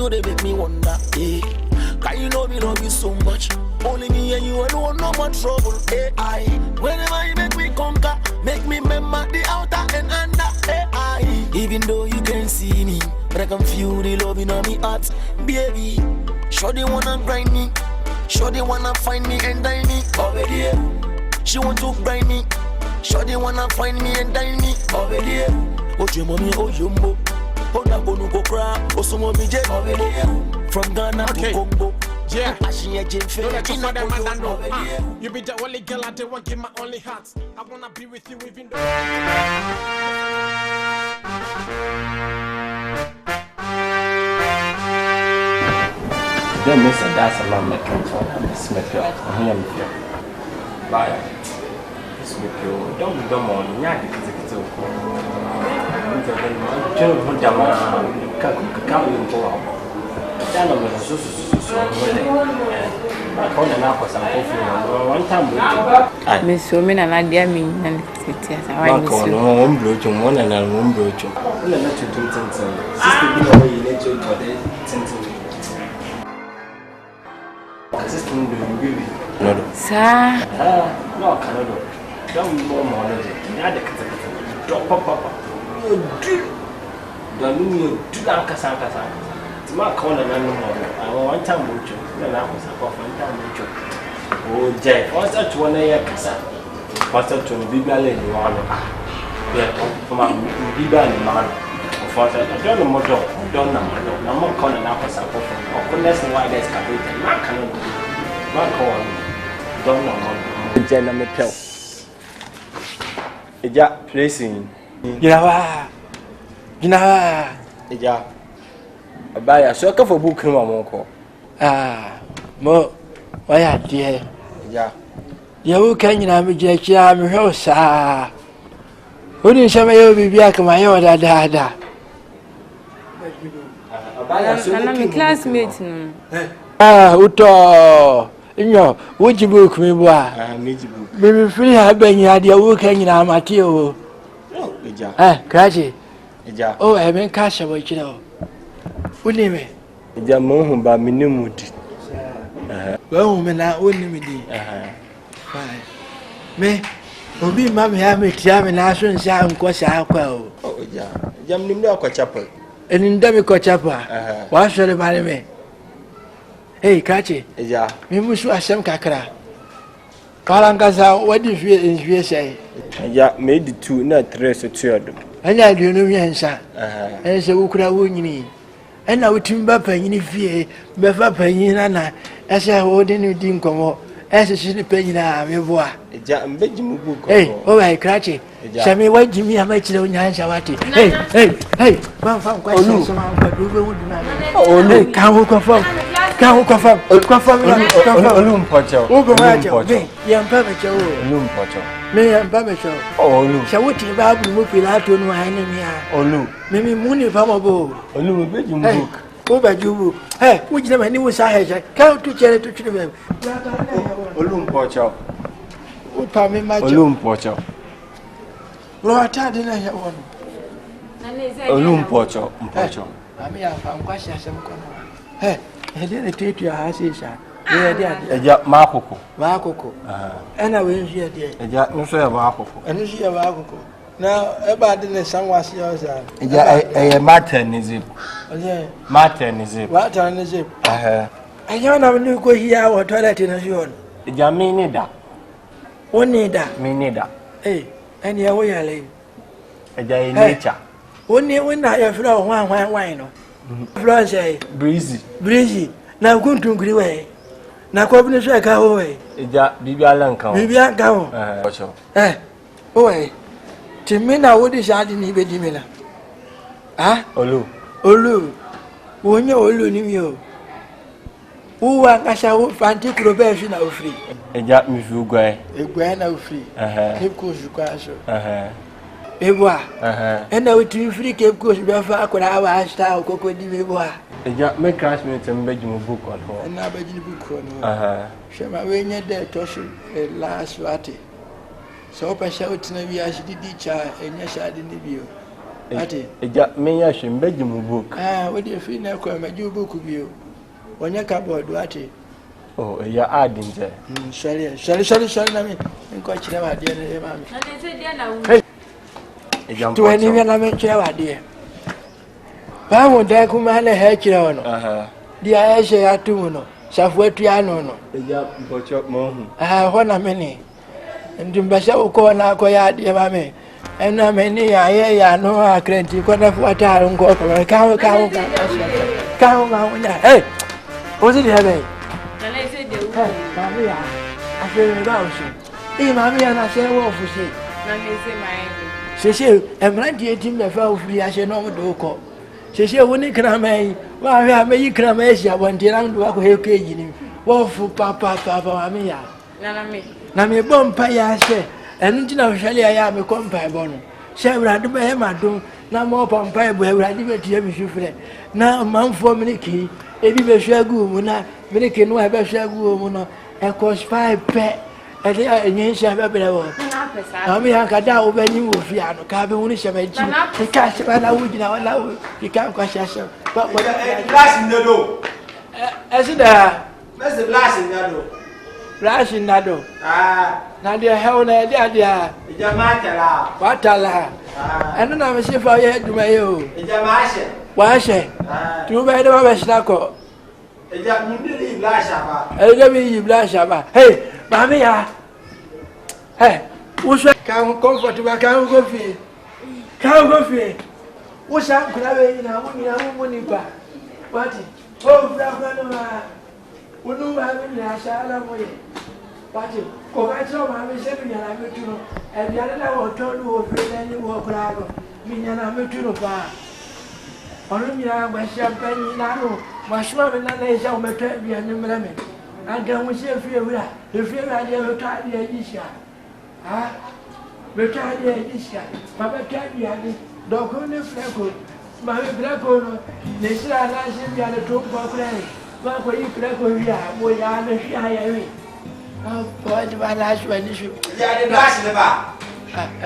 you they make me wonder. Hey, can you know me love you so much? Only me and you alone, no more trouble. Hey, I. Whenever you make me conquer, make me remember the outer and under. Hey, I. Even though you can't see me, but I can feel the love in my heart, baby. Sure they wanna grind me, sure they wanna find me and dine me. Over there, she want to grind me. Sure they wanna find me and dine me. Over there, oh you mommy, oh yumbo, oh na bonu go cry, oh some mommy jet. Over there, from Ghana to Congo. Yeah, you be the only girl I don't want to give my only heart. I wanna be with you even though. Don't miss a that's a long making for Smith. I'm here with you. Bye. Smith, don't go on. Yeah, because it's so cool. Miss Women and I dear me and city as I want one broken one and one broken. Let you do sister be away you let you to the assistant baby. No, sir. No, cannot. Don't more money. Drop papa. You do. Don't you do that Cassandra? My corner, I want time with you. Then I was a one time with you. Oh, Jay, what's that one year? What's that to be belly? Yeah, from my Biba and man. I don't know more dog, don't know. No more corner now for supper. Or goodness, why there's capital. Man cannot do my corner. Don't know more. Jenna Metel. A jack placing. You know, a jack. Buy a circle for book him on more. Why are dear? Yeah. You can you have a jack? I'm a house. Who didn't say I will be back my order? I'm a classmate. Uto. No, would you book me? Baby, free have been your idea working in our material. Cratchy. Oh, I mean, cash about you know. What do you mean? The moon by minimum. Well, woman, I wouldn't be. Fine. Me, will be mammy have me jam and ask and sound quite alcohol. Oh, yeah. Jam Nimdo Chapel. And in Demico Chapel. Why should I marry me? Hey, Catchy. Yeah. Me must have some cacra. Kalangaza, what do you feel say? Yeah, made the two, not dress a two of them. And I do know your answer. And so who could I win you? And I would timber penny fear, Beffa penny and I, as I wouldn't think of as a silly penny now, me boy. Hey, oh, I cratchy. Sammy, why Jimmy, how much on your hands are Hey, one found quite some oh, no, can't confirm. Can't confirm. Olum Pocho. Young Pamacho. Olum Pocho. Me and Pamacho. Oh, shall we take about the movie out on my enemy? Olum. Maybe Mooney Pamabo. Olum, big book. Over you. Hey, which never knew was I count to cherry to children. Olum Pocho. What Pammy, my Olum Pocho. Lord, I didn't have one. Olum Pocho. I mean, I found quite some corner. Hey. I didn't take your house, sir. Marco. And I will hear dear. A jack no say Marco. And you see a Marco. Now, about the sun was yours. A Martin is it? Martin is it? Martin is it? I don't know go here or toilet in a zone. A jammy neither. One neither. Me neither. Hey, and your way I lay. A day nature. One year when I have flown one wine. Florence, breezy. Now go to agree way. Now come to say go away. Bibialanka. Bibianka. Oh, to me now what is adding even Dimina? Ah, Olu. When you Olu knew you. Who I shall fancy probation of free. A jack me feel gray. A grand of free. Cape Coast you castle. Ewa. And I would free Cape Coast before I could have asked how Coco Diva. A jack make classmates and bedroom book on her. And now bedroom book on her. She my way near there to last party. So I shouted to me as the teacher and yes, I didn't view. ati eja me ya hwe mbeji mu book we dey feel na ko ma ju book bio wonya cupboard ati oh ya add nje sorry na me nko kire wa de ne ma me na ne se dia na wu eja to ni me na me kire wa de ba mo da kuma na he kire wono dia ye ya tu no safu atu ya no eja mpocho mo hu ho na me ni ndimbasha uko na ko ya de ma me ena me ni ya ye ya no akrenti ko na fuata ngo ko ka nya hey ozi di habe na ne se de wu mami ya afere ba o se mami ya na se wo fu se na ne se mai sese emrandi etim na fa ofuri ase no mo do ko sese woni kra mai wa hwe ameyi kra mai sia bonti na ndo ko he ko ejini wo fu papa mami ya na me bompa ya se enu ti na hwele ya me kompa e bono se urade be ma do na mo pompa e bo urade be tie bi hwefre na manfo miniki ebi be hwagu mu na miniki no e be hwagu mu no e ko spy pe e de enye sha be be wo na pesa ami ha kada wo be nyi wo fi ano ka be woni sha be ji ka se ba na wo jina wala wo ka ko sha sha ba ko glass nado asida where's the glass nado Russian nado. Na dia hell na dia. Jamatala. Watala. Eno na me se fa ye duma yo. Jamashe. Washe. Tu be de ba shna ko. Mundili blasha ba. Mi blasha ba. Hey, mami ya. Hey, usha ka comfort ba ka go fi. Ka go fi. Usha kula we na mu ni ba. Wati. Oh, bra no ma. Unu ba mi na shala mo ye. Pati ko ka cho ma mi se mi na mi tu no e bia na wo to lu wo fe na ni wo kra go mi na mi tu no pa onu mi na ba sha pa ni na no ma shwa mi na na sha o me to bia ni mra me anga mu se fi ewura e fi ewura dia me to dia ji sha ha me to dia ji sha ma ba to dia ni do ko ne fleko ma me fleko no ne sira na se bia ne to ko kra ni ma ko yi fleko ya mo ya me sha ya wi pode balas vanisho ya de bash le ba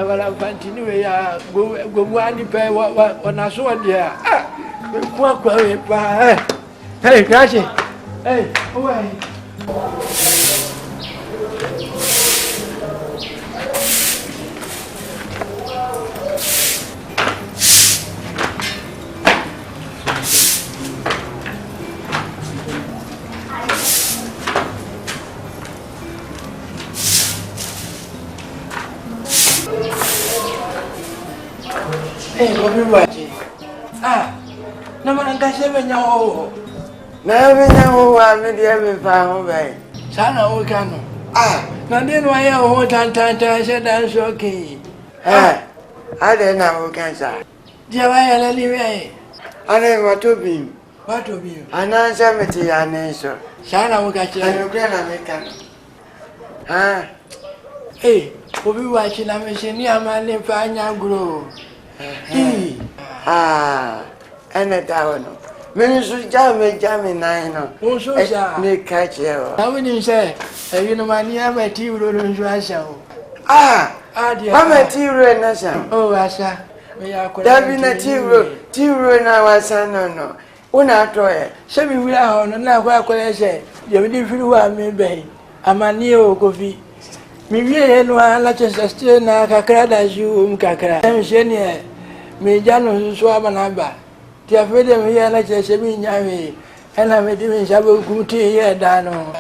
wala fantini we ya go mwani pe wana so dia kwa we pa hey grazie hey oi Kofi Boakye na mana ngashe benya wo na benya wo wa me de me fa ho bai sana wo kanu na de no aye wo tan she dan so ki ade na wo kansa dia wa ya le we ane watobi ana sha me ti ya ne so sana wo ka che ane kra na me kan Kofi Boakye na me she ni amane fa nya gro ene dawo no me su jame na no o so sha ne ka che o na woni se eyi no mani amati uro no so asha o dia amati uro na sha asha me ya ko dabi na ti uro na wasa no una to se mi wi a no na kwa ko se ye mi firi wa mi be amani o Kofi mi wi no ala che na kakra da ju kakra em se ne me jano so abanaba ti afede me ya na che mi nyawe ena me di me sabo kumti ye da no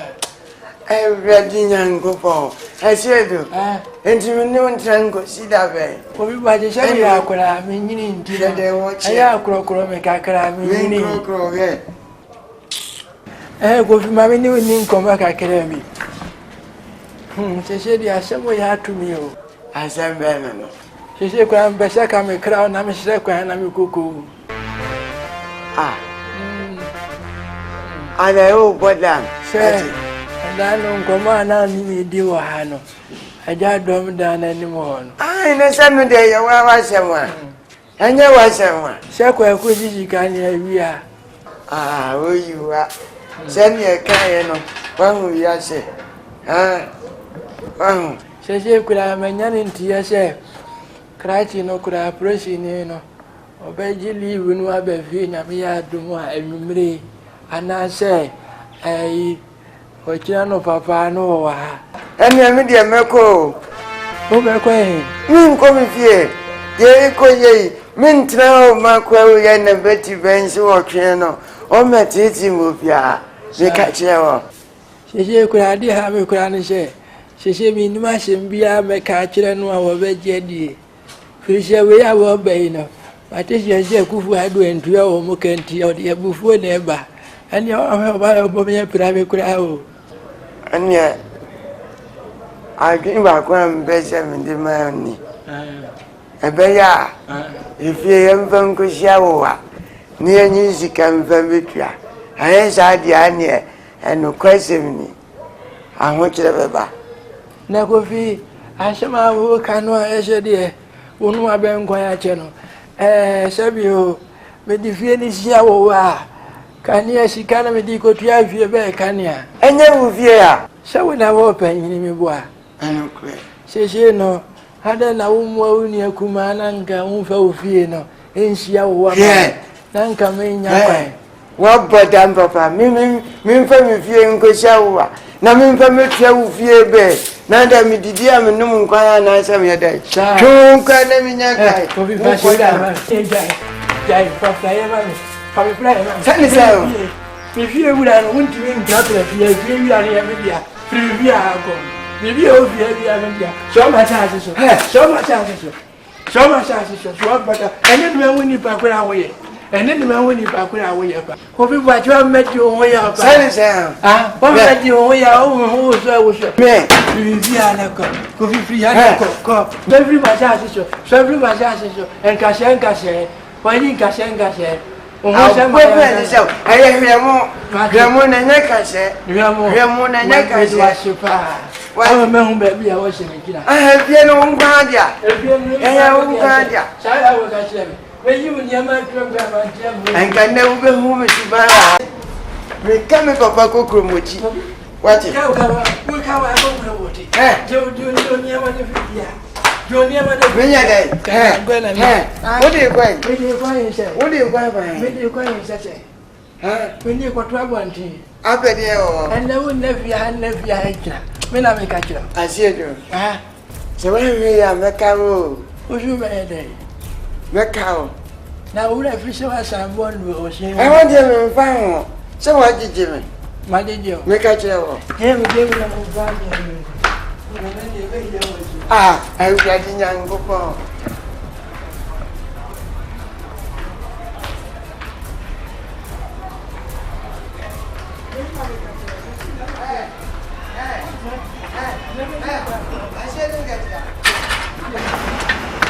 ready nyango po Asiedu enti me no trango sida be Kofi Boakye se ya akura me nyini nti ya akura me kakra me nyini Kofi ma me ni nkoma kakra mi se di asemo ya tumi o asembe no se kwa mbesa ka me kra na me se kwa na me koko ale o bodam se ndano ngoma na ni di wa hano aja dom da na ni mo hono ne sanu de ya wa semwa anya wa semwa se kwa ku jiji ka ni awia o yiwa se ni e ka ye no wa hu ya se se kula menya ni ntia se krachi no kura prosi ni no obeji live no abefi na me ya dum a enumre anase okira no papa no wa ene me de meko o be ko e min ko mi fie ye ko ye min tra o ma ko ye na beti benso o twe no o metiti mo bia me ka kire wo sese kura di ha me kura ni se sese mi ni ma se bia me ka kire no a wo be je di fi se we ya wo be no ate se kufu adu entu ya wo mo kenti o de bufu na eba ani o ba bo me pira me kura o ani agi ba ko am be se mi de ma ni ebe ya ifie ye mfam ko sia wo wa ni enyi sika mfam betua ayen sa dia ni eno kwasem ni aho kire beba na Kofi ashama wo kanu ese de wonu aben kwa ya che no sebi o me di fie ni sia wo wa kania sika na me di ko tua fie be kania enye wo fie ya se wo na wo pa yin mi boa eno kwe sese no hada na wo mo uni akuma na nka wo fa wo fie no ensia wo wa na nka me nya kwa wa bodam papa mi fa mi fie nko sia wo wa na mi fa me tua wo fie be na da mi didi am num nkwa na sa me da tun kwa na mi nya kai ko bi fa shira ma jai papa ya ma pa mi play ma sani sa mi fie wura no wunti mi nka tra fie wura ne ya me dia privia ko mi bi o fie bia me dia so ma cha so so ma cha so bata ene du enwe ni pa kwara wo ye ene ni ma wo ni pa kwara wo ye pa ko bi ba jo me di o ya pa sani sa ba me di o ya o so me privia na ko fi free ya ko every ma cha so every ma cha so enka se wa ni enka se o ho se ma ya se aye hwemo na nya ka se hwemo na nya ka se wa me hu ba bia wo se me kira fie no ngwa dia ya wo ngwa dia sa ya wo ka se me yi mu nyama program antia mu enka na wo be hu me si ba me ka me papa ko kromochi wati ka wo ka wa ko kromochi jo nyama de fia jo nyama de me nya dai wo de kwai se wo de kwai ba me de kwai se me de ko to abonti abede o ene wo na fia hekira me na me ka kira Asiedu se wa me ya me ka wo o ju me de me ka o na wo na fi se wa san bon o se I want them in fine. So what did you mean? ma de jo Make a chair. he me de na mo ba I was getting young before.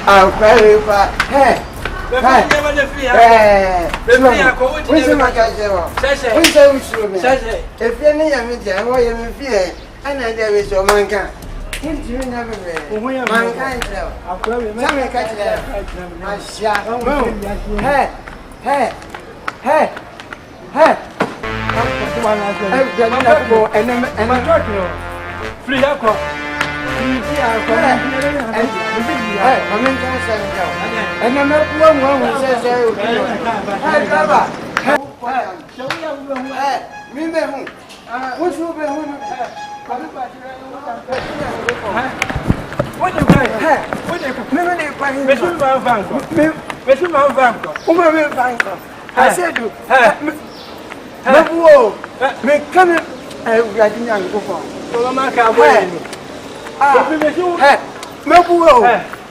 I'm very far. Hey. If you need a media, why you fear? And I there is your mankind. You never mankind. I'm catch them. I shall. Hey.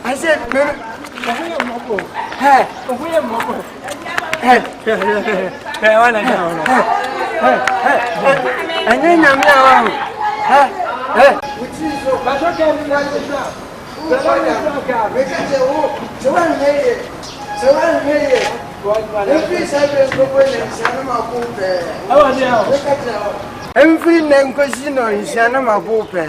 I said, and then I'm now. Every name casino is Yanama Bope.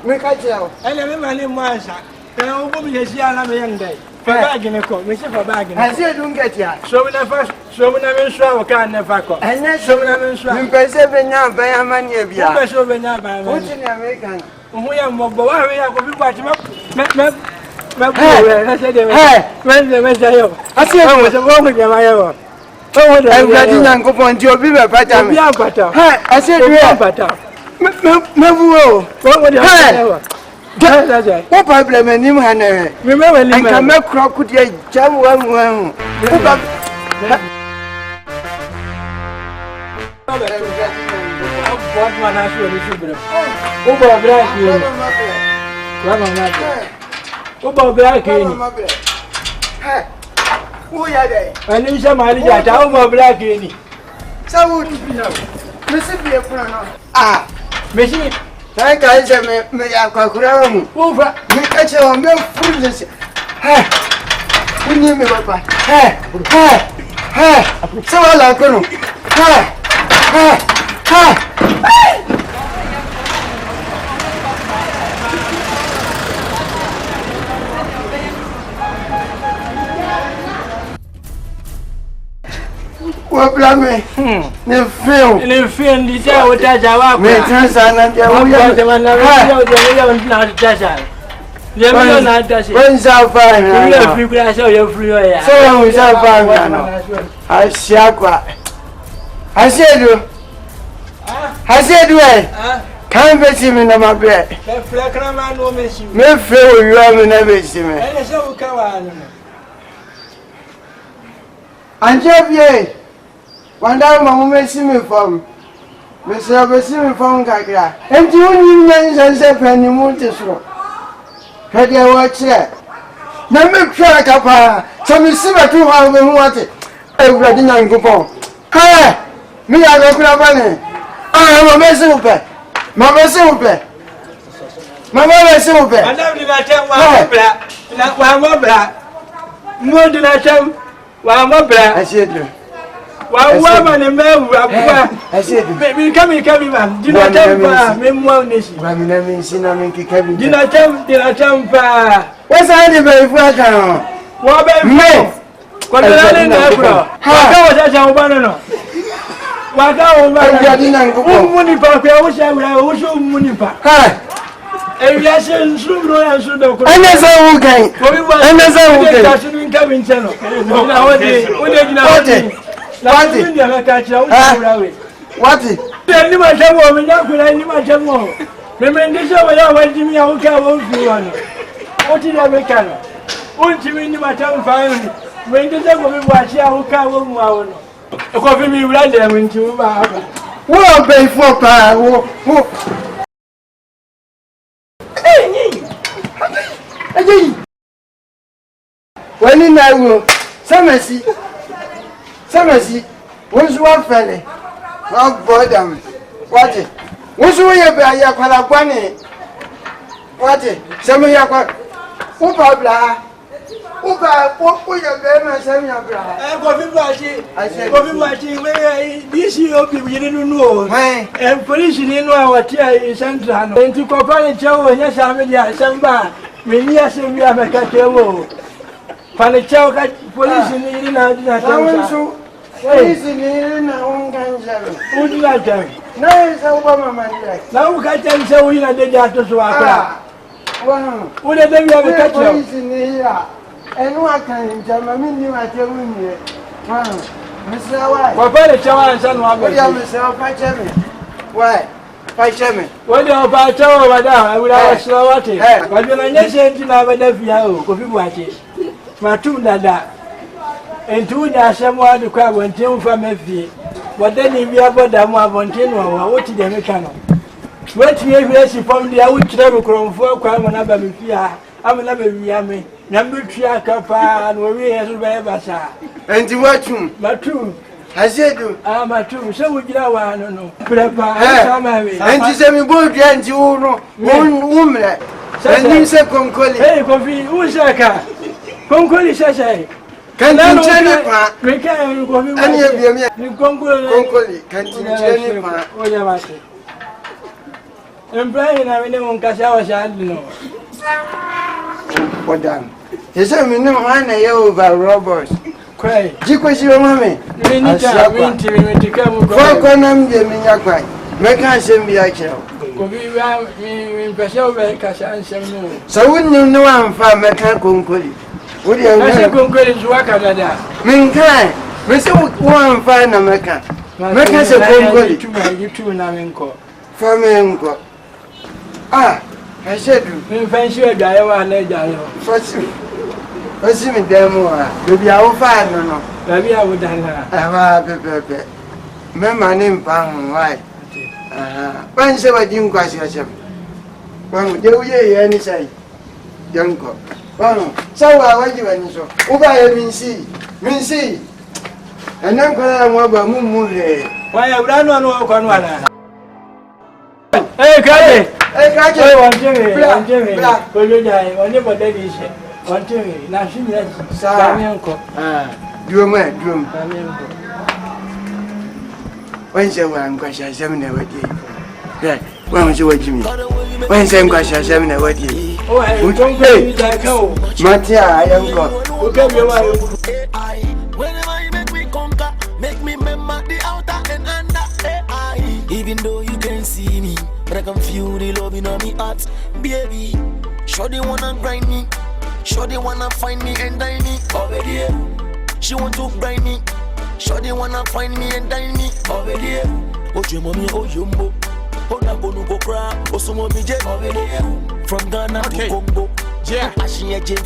Make a jail. And I remember Marsa. And I will be a young day. For bagging a coat, Mr. For bagging. I said, don't get ya. So when I first, so when I'm in Swallow, can never go. And then so when I'm in Swallow, I'm perceiving now by a man, you're so when I'm by American. We are more, but we are going to watch him up. What problem and him and remember I can make crocodile jam one. What man has you? Over black, over black. Who are they? I need some idea. Over black. So would you know? Mississippi, ah, Missy, thank I may have Kakura over. Make a show of milk food. We need me, Papa. So I like what blame me? The film. the film, the tower, Taja, maintenance and the one when's our fine? So is our fine. I said, I said, can't bet him in my bed. May feel you have never seen me. And Jeff, one day my woman see me from Mr. Bessie from Gagra. And you men's and say penny motor. Had you watched it? Now make track up. Some is similar to how we want it. Everybody didn't go on. Hey, me, I don't know about it. I am a messer. Mamma Simple. Mamma Simple. I never did not tell one black. No, did I tell one black? I said, one woman and man, I said, baby, come here, man. Did not tell me one nation. I'm in Cinnamon Kevin. Did not tell what's I did very well? What about me? What did I do? How was that? Banana. What I didn't go money park. I wish I would have also money park. And yes, and soon I should have. And that's all okay. And that's all okay. I shouldn't come in channel. What is the my trouble? My trouble. Remember this over there when Jimmy Aoka won't be one. What did I make? Won't you mean my town finally? When the devil will watch Aoka won't. Coffee me right there when you are. What pay for power? When in I will, Samasi, what's one felly? Not boredom. What it? What's way about your Palapani? What it? Some of your Upabla. What would you bear my son? Coffee Boakye, where this year people didn't know. And police in our chair is Central. And to compare the show, yes, I'm in some bar. Many as we have a cattle. Panichow police in the police in our own country. Who do I tell? No, it's a woman. Now, I can say we are the doctors who are. What are they have a catch in here? And what can you tell me? I tell you, Mr. White. What about the shower and son? What do you myself? Why? What about over there? I will have a slow water. But when I just said to have a nephew, Kofi Boakye, my two dada, and two dash someone to crab and two from a fee. But then if you have got them, I want to know what is the mechanic. What you have from the out travel from 4 crime and other fear. I'm another yammy. Number 3 capa and we have ever. And to watch him, my two. Asiedu. My two. So we get one, no. And to say me both and you know, one woman. And you say, Concoli. Hey, Kofi, who's a car? Concoli says, can I tell you? We can't go any of you. Concoli, can you tell you? What am I saying? I'm playing, I mean, on Casawa, I don't know. What done? You said, me no one a year over robbers. Cry. Jikosi mami. Mini time to come. For Conam de Minyakwa. Make us send me a child. Kofi me pese over kasa ansem no. So wouldn't know I'm from Mecca Concoli. Would you Kasa konkoli so aka dada. Min kai, me say one fine na Mecca. Mecca say Concoli. Tu na menko. Famenko. Ah, Asiedu. Me fancy e dwaye wa na dwaye. Osi mi demo a. Baby a wo fa no. Baby a wo dana. Ah, pepe. Me mani mpang wai. Ban se wa din kwasi asem. Wan de uye ye ni sai. Yanko. Wan sawa waji wani so. Uba ye minsi. Anan ko na mo ba mu he. Wa ya ura no ko no ala. Kaje. Wanjeme. Kojo jai, wanje boda dishe. Wanjeme, na shimira sa menko. Duom. Menko. Wanje wa nkwasha asem na wadi. Wa mse waji mi. Wanje nkwasha asem na wadi. Matia ayanko. Whenever you make me conquer, make me remember the outer and under. Even though you can't see me, but I can feel the love in my heart, baby. Sure they wanna grind me, sure they wanna find me and dine me over there. She want to grind me, sure they wanna find me and dine me over there. Oh your mommy, oh yumbo, oh na bonu go cry, oh so mommy jet over there. From Ghana to Congo. Yeah, don't let you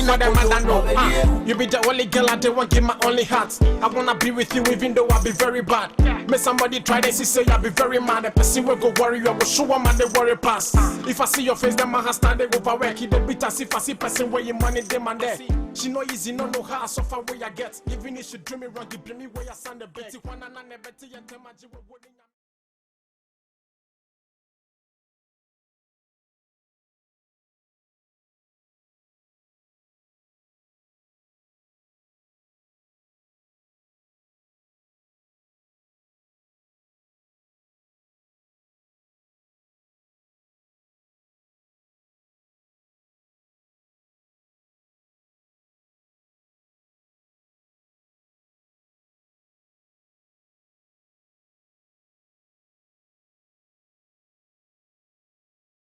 for them and know. You be the only girl I don't want give my only heart. I wanna be with you even though I be very bad. May somebody try this, he say I be very mad. A person will go worry, I will show them and they worry pass. If I see your face, then my hands stand they overwork. He the bitters if I see person where you money them and there. She know easy, no know how I suffer where I get. Even if she do me wrong, you bring me where I stand the bet.